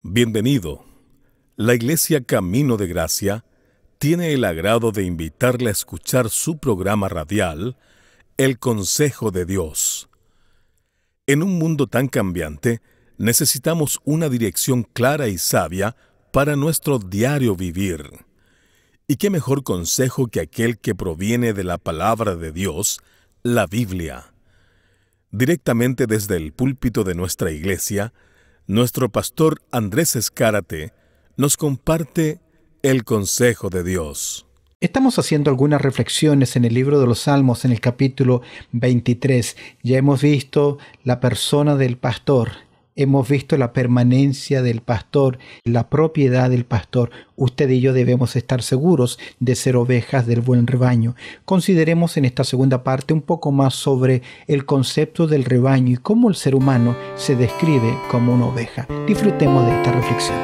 Bienvenido. La Iglesia Camino de Gracia tiene el agrado de invitarle a escuchar su programa radial, El Consejo de Dios. En un mundo tan cambiante, necesitamos una dirección clara y sabia para nuestro diario vivir. ¿Y qué mejor consejo que aquel que proviene de la palabra de Dios, la Biblia? Directamente desde el púlpito de nuestra iglesia, nuestro pastor Andrés Escárate nos comparte el consejo de Dios. Estamos haciendo algunas reflexiones en el libro de los Salmos, en el capítulo 23. Ya hemos visto la persona del pastor, hemos visto la permanencia del pastor, la propiedad del pastor. Usted y yo debemos estar seguros de ser ovejas del buen rebaño. Consideremos en esta segunda parte un poco más sobre el concepto del rebaño y cómo el ser humano se describe como una oveja. Disfrutemos de esta reflexión.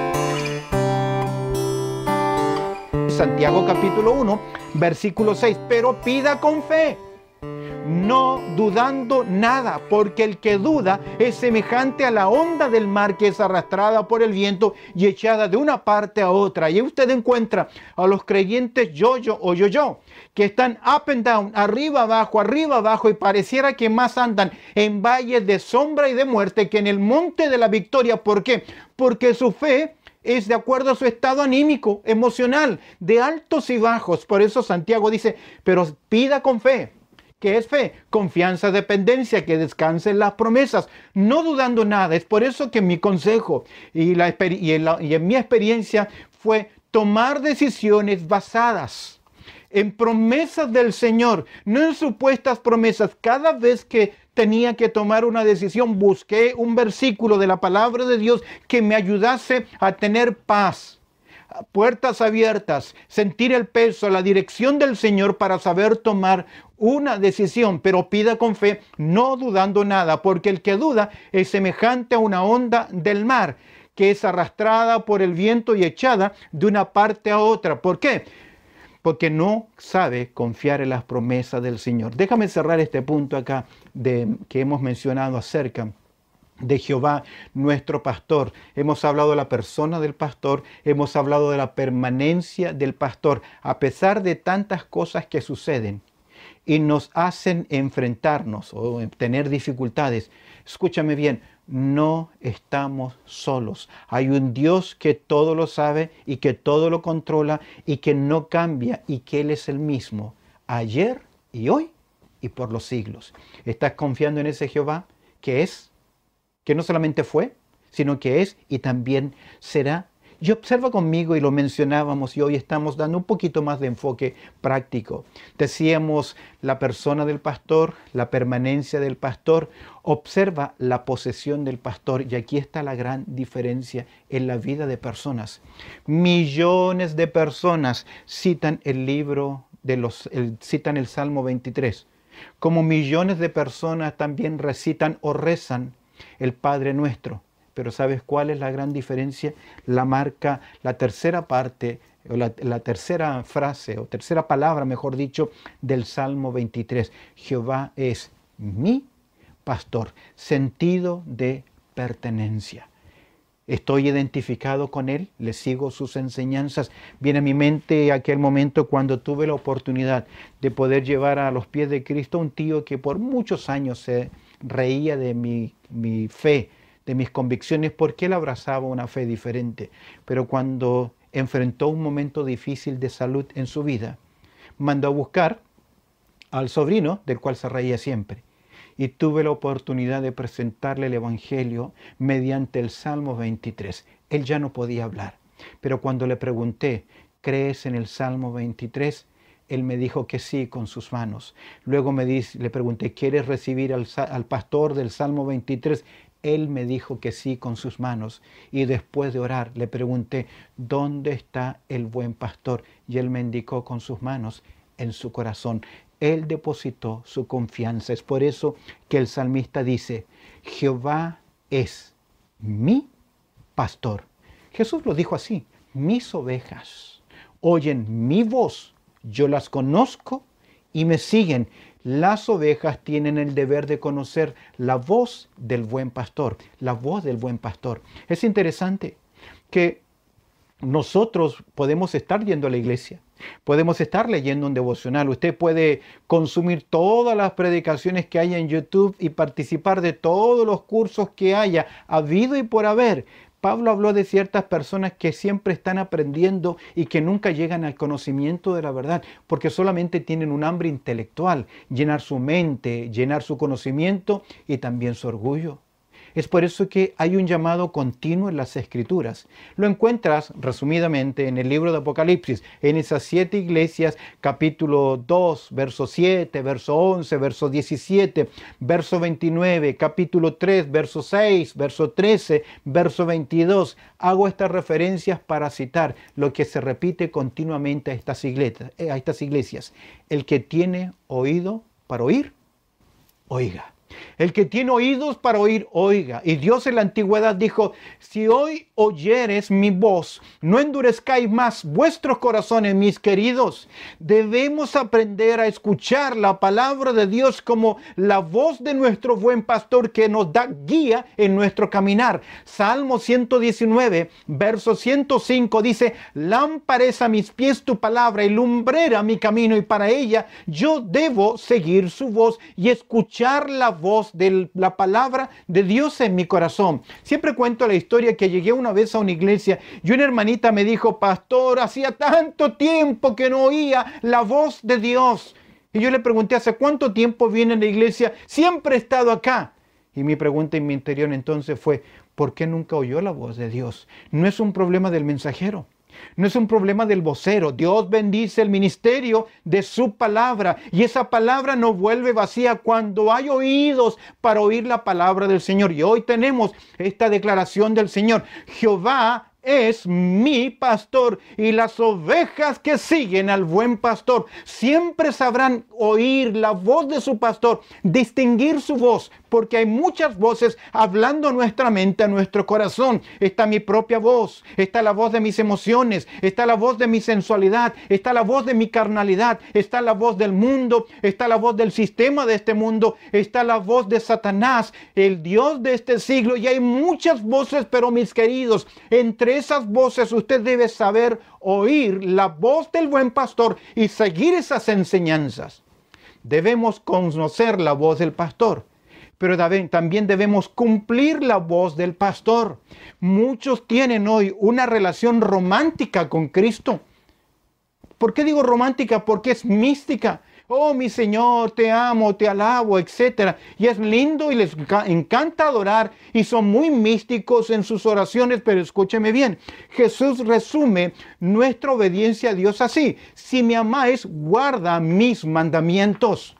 Santiago capítulo 1, versículo 6. Pero pida con fe, no dudando nada, porque el que duda es semejante a la onda del mar que es arrastrada por el viento y echada de una parte a otra. Y usted encuentra a los creyentes yo-yo o yo-yo, que están up and down, arriba abajo, y pareciera que más andan en valles de sombra y de muerte que en el monte de la victoria. ¿Por qué? Porque su fe es de acuerdo a su estado anímico, emocional, de altos y bajos. Por eso Santiago dice, pero pida con fe. ¿Qué es fe? Confianza, dependencia, que descanse en las promesas, no dudando nada. Es por eso que mi consejo y en mi experiencia fue tomar decisiones basadas en promesas del Señor, no en supuestas promesas. Cada vez que tenía que tomar una decisión, busqué un versículo de la palabra de Dios que me ayudase a tener paz, puertas abiertas, sentir el peso, la dirección del Señor para saber tomar una decisión. Pero pida con fe, no dudando nada, porque el que duda es semejante a una onda del mar que es arrastrada por el viento y echada de una parte a otra. ¿Por qué? Porque no sabe confiar en las promesas del Señor. Déjame cerrar este punto acá que hemos mencionado acerca de Jehová, nuestro pastor. Hemos hablado de la persona del pastor, hemos hablado de la permanencia del pastor. A pesar de tantas cosas que suceden y nos hacen enfrentarnos o tener dificultades, escúchame bien, no estamos solos. Hay un Dios que todo lo sabe y que todo lo controla y que no cambia, y que Él es el mismo ayer y hoy y por los siglos. ¿Estás confiando en ese Jehová que es, que no solamente fue, sino que es y también será? Y observa conmigo, y lo mencionábamos, y hoy estamos dando un poquito más de enfoque práctico. Decíamos la persona del pastor, la permanencia del pastor. Observa la posesión del pastor, y aquí está la gran diferencia en la vida de personas. Millones de personas citan citan el Salmo 23, como millones de personas también recitan o rezan el Padre Nuestro. Pero ¿sabes cuál es la gran diferencia? La marca la tercera parte, o la tercera frase, o tercera palabra, mejor dicho, del Salmo 23. Jehová es mi pastor. Sentido de pertenencia. Estoy identificado con Él, le sigo sus enseñanzas. Viene a mi mente aquel momento cuando tuve la oportunidad de poder llevar a los pies de Cristo a un tío que por muchos años se reía de mi fe, de mis convicciones, porque él abrazaba una fe diferente. Pero cuando enfrentó un momento difícil de salud en su vida, mandó a buscar al sobrino del cual se reía siempre. Y tuve la oportunidad de presentarle el Evangelio mediante el Salmo 23. Él ya no podía hablar, pero cuando le pregunté, ¿crees en el Salmo 23? Él me dijo que sí con sus manos. Luego le pregunté, ¿quieres recibir al pastor del Salmo 23? Él me dijo que sí con sus manos. Y después de orar le pregunté, ¿dónde está el buen pastor? Y él me indicó con sus manos en su corazón. Él depositó su confianza. Es por eso que el salmista dice, Jehová es mi pastor. Jesús lo dijo así, mis ovejas oyen mi voz, yo las conozco y me siguen. Las ovejas tienen el deber de conocer la voz del buen pastor, la voz del buen pastor. Es interesante que nosotros podemos estar yendo a la iglesia, podemos estar leyendo un devocional. Usted puede consumir todas las predicaciones que haya en YouTube y participar de todos los cursos que haya habido y por haber. Pablo habló de ciertas personas que siempre están aprendiendo y que nunca llegan al conocimiento de la verdad, porque solamente tienen un hambre intelectual, llenar su mente, llenar su conocimiento y también su orgullo. Es por eso que hay un llamado continuo en las Escrituras. Lo encuentras resumidamente en el libro de Apocalipsis, en esas 7 iglesias, capítulo 2, verso 7, verso 11, verso 17, verso 29, capítulo 3, verso 6, verso 13, verso 22. Hago estas referencias para citar lo que se repite continuamente a estas iglesias. El que tiene oído para oír, oiga. El que tiene oídos para oír, oiga. Y Dios en la antigüedad dijo, si hoy oyeres mi voz, no endurezcáis más vuestros corazones, mis queridos. Debemos aprender a escuchar la palabra de Dios como la voz de nuestro buen pastor que nos da guía en nuestro caminar. Salmo 119, verso 105 dice, lámpara es a mis pies tu palabra y lumbrera mi camino, y para ella yo debo seguir su voz y escuchar la voz de la palabra de Dios en mi corazón. Siempre cuento la historia que llegué una vez a una iglesia y una hermanita me dijo, pastor, hacía tanto tiempo que no oía la voz de Dios. Y yo le pregunté, ¿hace cuánto tiempo viene a la iglesia? Siempre he estado acá. Y mi pregunta en mi interior entonces fue, ¿por qué nunca oyó la voz de Dios? No es un problema del mensajero. No es un problema del vocero. Dios bendice el ministerio de su palabra y esa palabra no vuelve vacía cuando hay oídos para oír la palabra del Señor. Y hoy tenemos esta declaración del Señor. Jehová es mi pastor y las ovejas que siguen al buen pastor siempre sabrán oír la voz de su pastor, distinguir su voz, porque hay muchas voces hablando a nuestra mente, a nuestro corazón. Está mi propia voz, está la voz de mis emociones, está la voz de mi sensualidad, está la voz de mi carnalidad, está la voz del mundo, está la voz del sistema de este mundo, está la voz de Satanás, el Dios de este siglo, y hay muchas voces, pero mis queridos, entre esas voces usted debe saber oír la voz del buen pastor y seguir esas enseñanzas. Debemos conocer la voz del pastor, pero también debemos cumplir la voz del pastor. Muchos tienen hoy una relación romántica con Cristo. ¿Por qué digo romántica? Porque es mística. Oh, mi Señor, te amo, te alabo, etc. Y es lindo y les encanta adorar y son muy místicos en sus oraciones, pero escúcheme bien. Jesús resume nuestra obediencia a Dios así. Si me amáis, guarda mis mandamientos.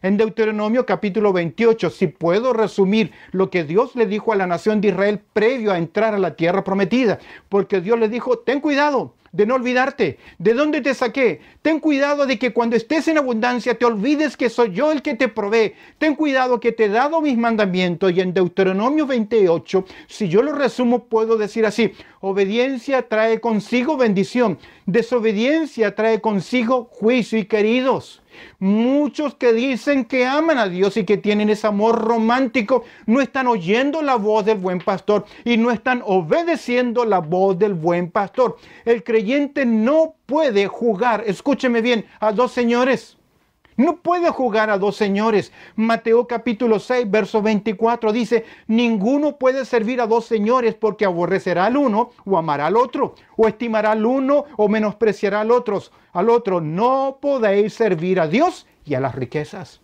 En Deuteronomio capítulo 28, si puedo resumir lo que Dios le dijo a la nación de Israel previo a entrar a la tierra prometida, porque Dios le dijo, ten cuidado de no olvidarte de dónde te saqué. Ten cuidado de que cuando estés en abundancia te olvides que soy yo el que te provee. Ten cuidado que te he dado mis mandamientos. Y en Deuteronomio 28, si yo lo resumo, puedo decir así: obediencia trae consigo bendición, desobediencia trae consigo juicio. Y queridos, muchos que dicen que aman a Dios y que tienen ese amor romántico no están oyendo la voz del buen pastor y no están obedeciendo la voz del buen pastor. El creyente no puede jugar, escúcheme bien, a dos señores. No puede jugar a dos señores. Mateo capítulo 6, verso 24 dice, ninguno puede servir a dos señores, porque aborrecerá al uno o amará al otro, o estimará al uno o menospreciará al otro. No podéis servir a Dios y a las riquezas.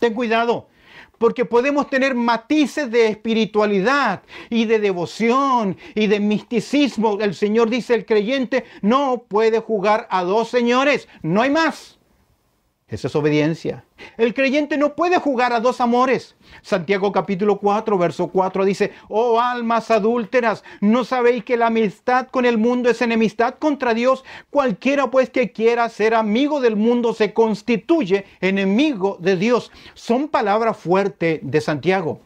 Ten cuidado, porque podemos tener matices de espiritualidad y de devoción y de misticismo. El Señor dice, el creyente no puede jugar a dos señores, no hay más. Esa es obediencia. El creyente no puede jugar a dos amores. Santiago capítulo 4, verso 4 dice, oh almas adúlteras, ¿no sabéis que la amistad con el mundo es enemistad contra Dios? Cualquiera pues que quiera ser amigo del mundo se constituye enemigo de Dios. Son palabras fuertes de Santiago.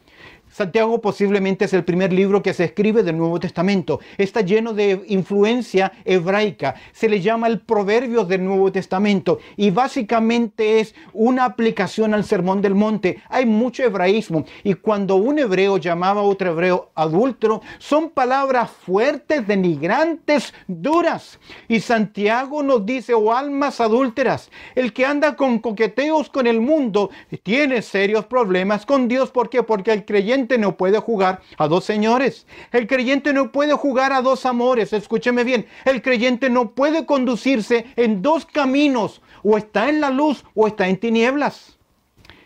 Santiago posiblemente es el primer libro que se escribe del Nuevo Testamento. Está lleno de influencia hebraica. Se le llama el Proverbios del Nuevo Testamento y básicamente es una aplicación al Sermón del Monte. Hay mucho hebraísmo y cuando un hebreo llamaba a otro hebreo adúltero, son palabras fuertes, denigrantes, duras. Y Santiago nos dice, oh almas adúlteras, el que anda con coqueteos con el mundo tiene serios problemas con Dios. ¿Por qué? Porque el creyente no puede jugar a dos señores. El creyente no puede jugar a dos amores. Escúcheme bien. El creyente no puede conducirse en dos caminos. O está en la luz o está en tinieblas.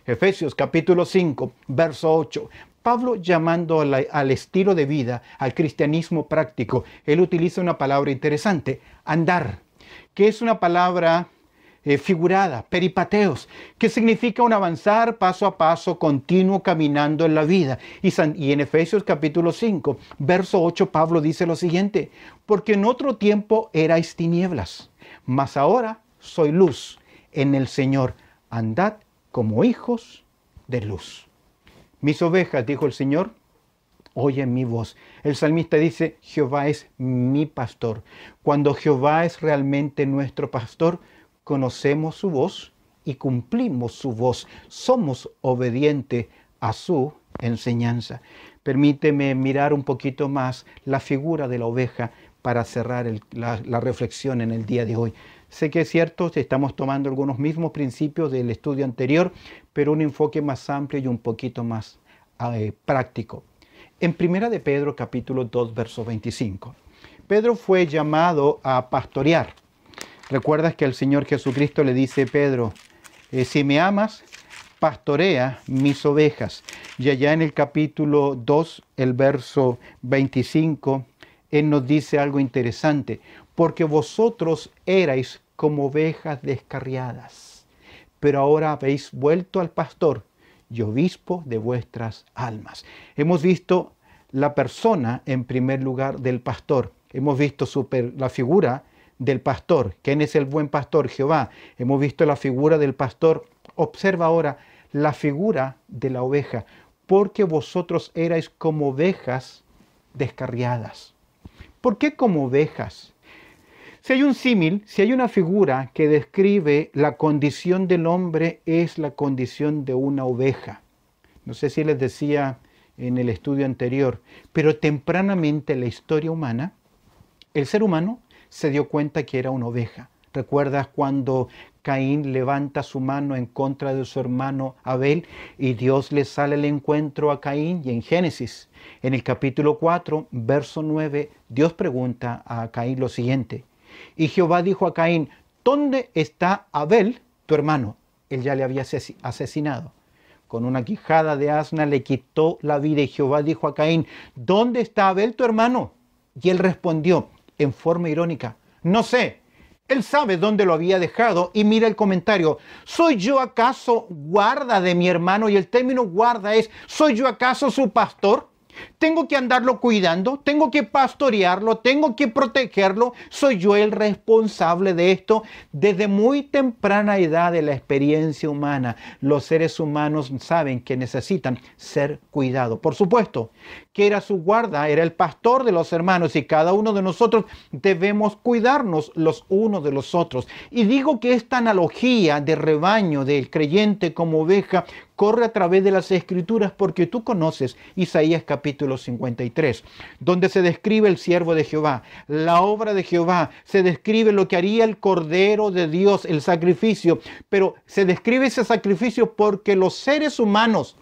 Efesios capítulo 5, verso 8. Pablo, llamando al estilo de vida, al cristianismo práctico, él utiliza una palabra interesante, andar, que es una palabra figurada, peripateos, que significa un avanzar paso a paso, continuo, caminando en la vida. Y en Efesios capítulo 5, verso 8, Pablo dice lo siguiente, porque en otro tiempo erais tinieblas, mas ahora soy luz en el Señor, andad como hijos de luz. Mis ovejas, dijo el Señor, oyen mi voz. El salmista dice, Jehová es mi pastor. Cuando Jehová es realmente nuestro pastor, conocemos su voz y cumplimos su voz. Somos obedientes a su enseñanza. Permíteme mirar un poquito más la figura de la oveja para cerrar la reflexión en el día de hoy. Sé que es cierto, estamos tomando algunos mismos principios del estudio anterior, pero un enfoque más amplio y un poquito más práctico. En 1 de Pedro capítulo 2, verso 25, Pedro fue llamado a pastorear. ¿Recuerdas que el Señor Jesucristo le dice a Pedro, si me amas, pastorea mis ovejas? Y allá en el capítulo 2, el verso 25, Él nos dice algo interesante, porque vosotros erais como ovejas descarriadas, pero ahora habéis vuelto al pastor y obispo de vuestras almas. Hemos visto la persona, en primer lugar, del pastor. Hemos visto la figura del pastor. ¿Quién es el buen pastor? Jehová. Hemos visto la figura del pastor. Observa ahora la figura de la oveja. Porque vosotros erais como ovejas descarriadas. ¿Por qué como ovejas? Si hay un símil, si hay una figura que describe la condición del hombre, es la condición de una oveja. No sé si les decía en el estudio anterior, pero tempranamente en la historia humana, el ser humano se dio cuenta que era una oveja. ¿Recuerdas cuando Caín levanta su mano en contra de su hermano Abel y Dios le sale al encuentro a Caín? Y en Génesis, en el capítulo 4, verso 9, Dios pregunta a Caín lo siguiente. Y Jehová dijo a Caín, ¿dónde está Abel, tu hermano? Él ya le había asesinado. Con una quijada de asna le quitó la vida. Y Jehová dijo a Caín, ¿dónde está Abel, tu hermano? Y él respondió en forma irónica, no sé. Él sabe dónde lo había dejado. Y mira el comentario, ¿soy yo acaso guarda de mi hermano? Y el término guarda es, ¿soy yo acaso su pastor? Tengo que andarlo cuidando, tengo que pastorearlo, tengo que protegerlo. Soy yo el responsable de esto. Desde muy temprana edad de la experiencia humana, los seres humanos saben que necesitan ser cuidados. Por supuesto, que era su guarda, era el pastor de los hermanos y cada uno de nosotros debemos cuidarnos los unos de los otros. Y digo que esta analogía de rebaño del creyente como oveja corre a través de las Escrituras porque tú conoces Isaías capítulo 53, donde se describe el siervo de Jehová, la obra de Jehová, se describe lo que haría el Cordero de Dios, el sacrificio, pero se describe ese sacrificio porque los seres humanos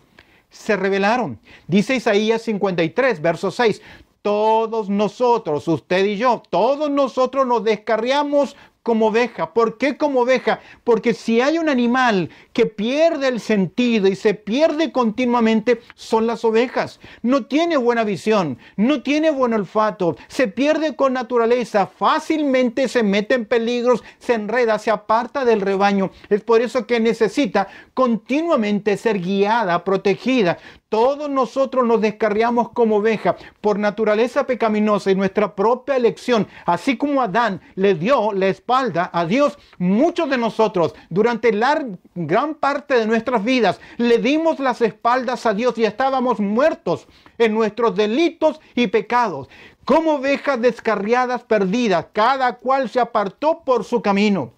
se rebelaron. Dice Isaías 53, verso 6, todos nosotros, usted y yo, todos nosotros nos descarriamos como oveja. ¿Por qué como oveja? Porque si hay un animal que pierde el sentido y se pierde continuamente, son las ovejas. No tiene buena visión, no tiene buen olfato, se pierde con naturaleza, fácilmente se mete en peligros, se enreda, se aparta del rebaño. Es por eso que necesita continuamente ser guiada, protegida. Todos nosotros nos descarriamos como ovejas por naturaleza pecaminosa y nuestra propia elección. Así como Adán le dio la espalda a Dios, muchos de nosotros durante la gran parte de nuestras vidas le dimos las espaldas a Dios y estábamos muertos en nuestros delitos y pecados. Como ovejas descarriadas, perdidas, cada cual se apartó por su camino.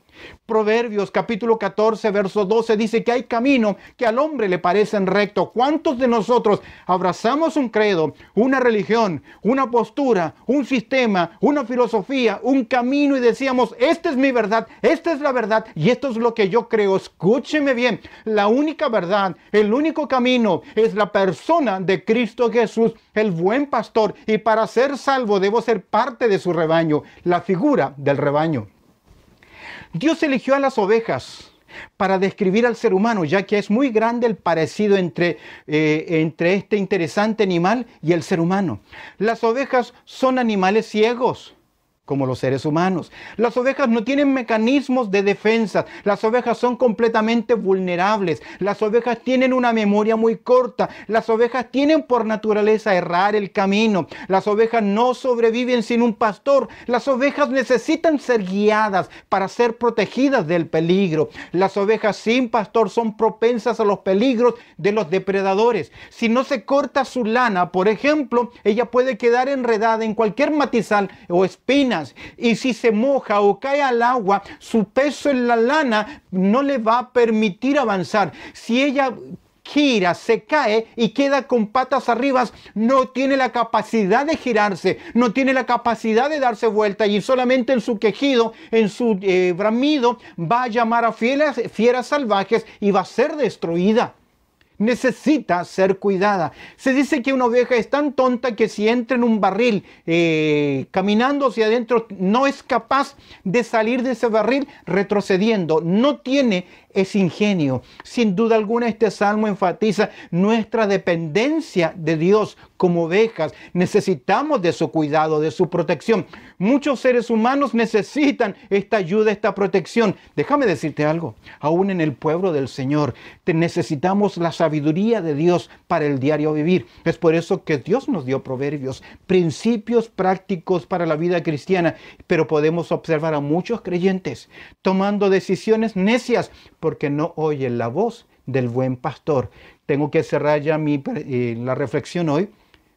Proverbios capítulo 14, verso 12 dice que hay camino que al hombre le parecen rectos. ¿Cuántos de nosotros abrazamos un credo, una religión, una postura, un sistema, una filosofía, un camino y decíamos, esta es mi verdad, esta es la verdad y esto es lo que yo creo? Escúcheme bien, la única verdad, el único camino es la persona de Cristo Jesús, el buen pastor, y para ser salvo debo ser parte de su rebaño, la figura del rebaño. Dios eligió a las ovejas para describir al ser humano, ya que es muy grande el parecido entre este interesante animal y el ser humano. Las ovejas son animales ciegos, como los seres humanos. Las ovejas no tienen mecanismos de defensa. Las ovejas son completamente vulnerables. Las ovejas tienen una memoria muy corta. Las ovejas tienen por naturaleza errar el camino. Las ovejas no sobreviven sin un pastor. Las ovejas necesitan ser guiadas para ser protegidas del peligro. Las ovejas sin pastor son propensas a los peligros de los depredadores. Si no se corta su lana, por ejemplo, ella puede quedar enredada en cualquier matizal o espina. Y si se moja o cae al agua, su peso en la lana no le va a permitir avanzar. Si ella gira, se cae y queda con patas arriba, no tiene la capacidad de girarse, no tiene la capacidad de darse vuelta y solamente en su quejido, en su bramido, va a llamar a fieras salvajes y va a ser destruida. Necesita ser cuidada. Se dice que una oveja es tan tonta que si entra en un barril caminando hacia adentro no es capaz de salir de ese barril retrocediendo. No tiene ese ingenio. Sin duda alguna este salmo enfatiza nuestra dependencia de Dios como ovejas. Necesitamos de su cuidado, de su protección. Muchos seres humanos necesitan esta ayuda, esta protección. Déjame decirte algo. Aún en el pueblo del Señor necesitamos la sabiduría de Dios para el diario vivir. Es por eso que Dios nos dio proverbios, principios prácticos para la vida cristiana. Pero podemos observar a muchos creyentes tomando decisiones necias porque no oyen la voz del buen pastor. Tengo que cerrar ya la reflexión hoy,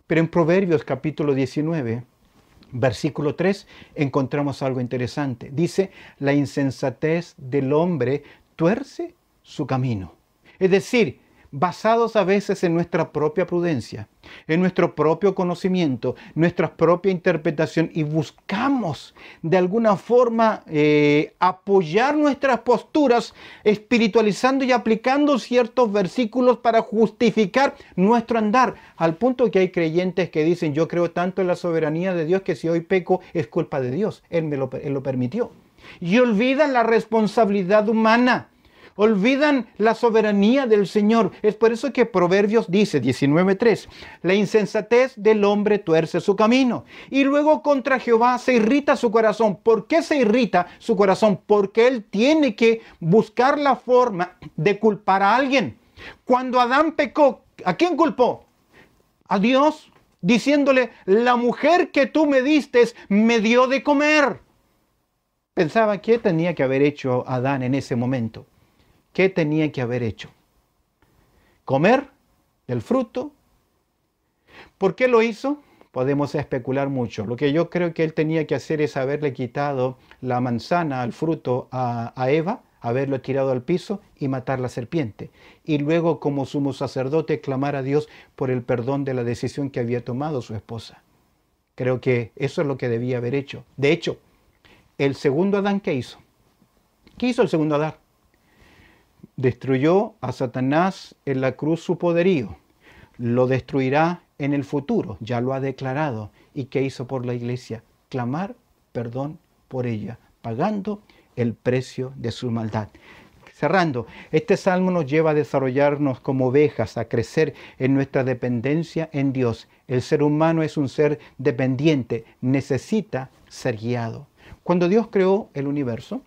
pero en Proverbios capítulo 19, versículo 3, encontramos algo interesante. Dice, la insensatez del hombre tuerce su camino. Es decir, basados a veces en nuestra propia prudencia, en nuestro propio conocimiento, nuestra propia interpretación, y buscamos de alguna forma apoyar nuestras posturas espiritualizando y aplicando ciertos versículos para justificar nuestro andar, al punto que hay creyentes que dicen, yo creo tanto en la soberanía de Dios que si hoy peco es culpa de Dios, Él lo permitió, y olvidan la responsabilidad humana. Olvidan la soberanía del Señor. Es por eso que Proverbios dice, 19:3, la insensatez del hombre tuerce su camino. Y luego contra Jehová se irrita su corazón. ¿Por qué se irrita su corazón? Porque él tiene que buscar la forma de culpar a alguien. Cuando Adán pecó, ¿a quién culpó? A Dios, diciéndole, la mujer que tú me diste me dio de comer. Pensaba, ¿qué tenía que haber hecho Adán en ese momento? ¿Qué tenía que haber hecho? ¿Comer del fruto? ¿Por qué lo hizo? Podemos especular mucho. Lo que yo creo que él tenía que hacer es haberle quitado la manzana, al fruto, a Eva, haberlo tirado al piso y matar la serpiente. Y luego, como sumo sacerdote, clamar a Dios por el perdón de la decisión que había tomado su esposa. Creo que eso es lo que debía haber hecho. De hecho, el segundo Adán, ¿qué hizo? ¿Qué hizo el segundo Adán? Destruyó a Satanás en la cruz su poderío. Lo destruirá en el futuro, ya lo ha declarado. ¿Y qué hizo por la iglesia? Clamar perdón por ella, pagando el precio de su maldad. Cerrando, este salmo nos lleva a desarrollarnos como ovejas, a crecer en nuestra dependencia en Dios. El ser humano es un ser dependiente, necesita ser guiado. Cuando Dios creó el universo,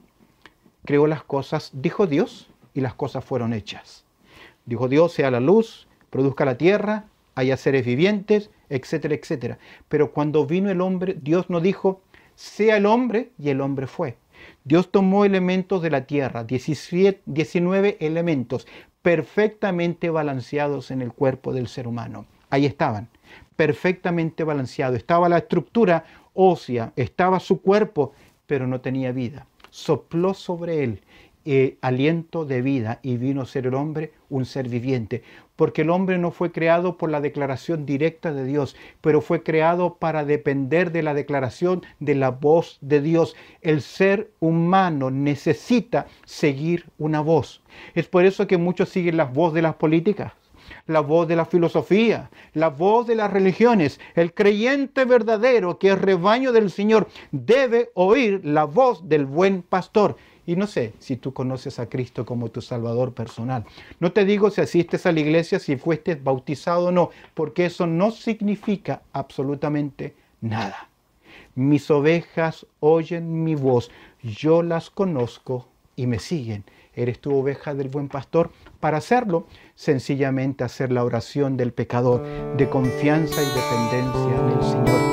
creó las cosas, dijo Dios, y las cosas fueron hechas. Dijo Dios, sea la luz, produzca la tierra, haya seres vivientes, etcétera, etcétera. Pero cuando vino el hombre, Dios no dijo, sea el hombre, y el hombre fue. Dios tomó elementos de la tierra, 19 elementos perfectamente balanceados en el cuerpo del ser humano. Ahí estaban, perfectamente balanceados. Estaba la estructura ósea, estaba su cuerpo, pero no tenía vida. Sopló sobre él aliento de vida y vino a ser el hombre un ser viviente. Porque el hombre no fue creado por la declaración directa de Dios, pero fue creado para depender de la declaración de la voz de Dios. El ser humano necesita seguir una voz. Es por eso que muchos siguen la voz de las políticas, la voz de la filosofía, la voz de las religiones. El creyente verdadero, que es rebaño del Señor, debe oír la voz del buen pastor. Y no sé si tú conoces a Cristo como tu Salvador personal. No te digo si asistes a la iglesia, si fuiste bautizado o no, porque eso no significa absolutamente nada. Mis ovejas oyen mi voz, yo las conozco y me siguen. ¿Eres tu oveja del buen pastor? Para hacerlo, sencillamente hacer la oración del pecador, de confianza y dependencia en el Señor.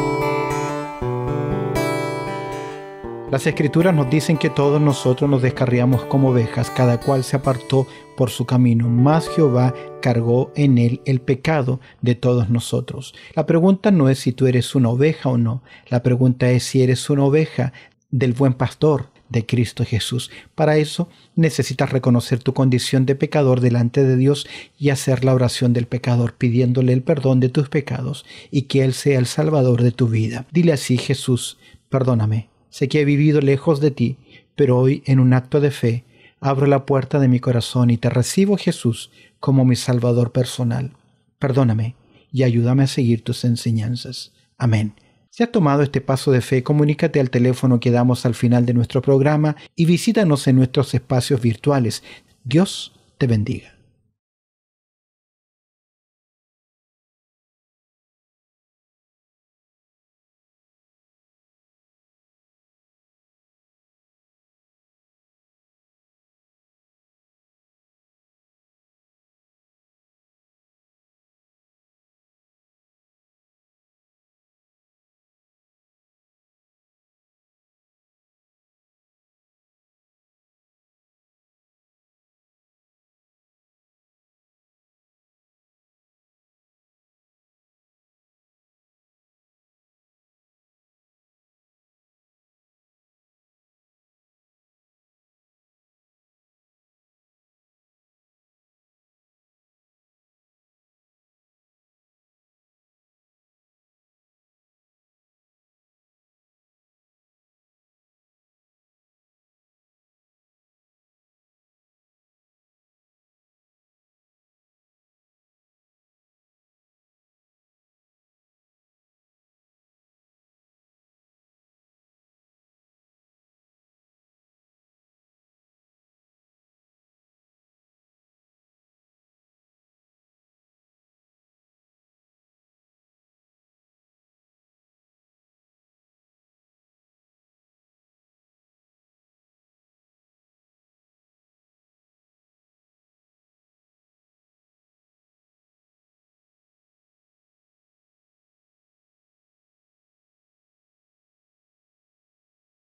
Las Escrituras nos dicen que todos nosotros nos descarriamos como ovejas, cada cual se apartó por su camino, mas Jehová cargó en él el pecado de todos nosotros. La pregunta no es si tú eres una oveja o no, la pregunta es si eres una oveja del buen pastor, de Cristo Jesús. Para eso necesitas reconocer tu condición de pecador delante de Dios y hacer la oración del pecador, pidiéndole el perdón de tus pecados y que Él sea el Salvador de tu vida. Dile así: Jesús, perdóname. Sé que he vivido lejos de ti, pero hoy, en un acto de fe, abro la puerta de mi corazón y te recibo, Jesús, como mi Salvador personal. Perdóname y ayúdame a seguir tus enseñanzas. Amén. Si has tomado este paso de fe, comunícate al teléfono que damos al final de nuestro programa y visítanos en nuestros espacios virtuales. Dios te bendiga.